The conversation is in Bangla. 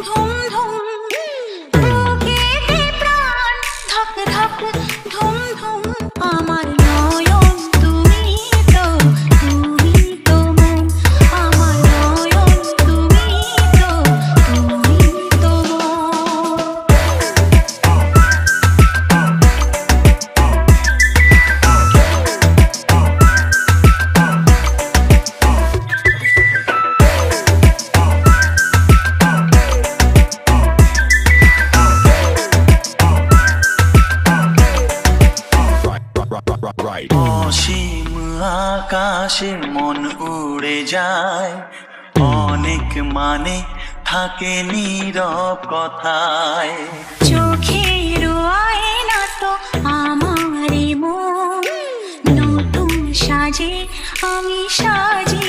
ধুম ধুম বুকেতে প্রাণ ধক ধক ধুম ধুম আমার নয়ন তুমি তো মন আমার নয়ন তুমি তো অসীম আকাশে মন উড়ে যায়, অনেক মানে থাকে নীরব কথায়। চোখের আয়না তো আমারই মন নতুন সাজে আমি সাজি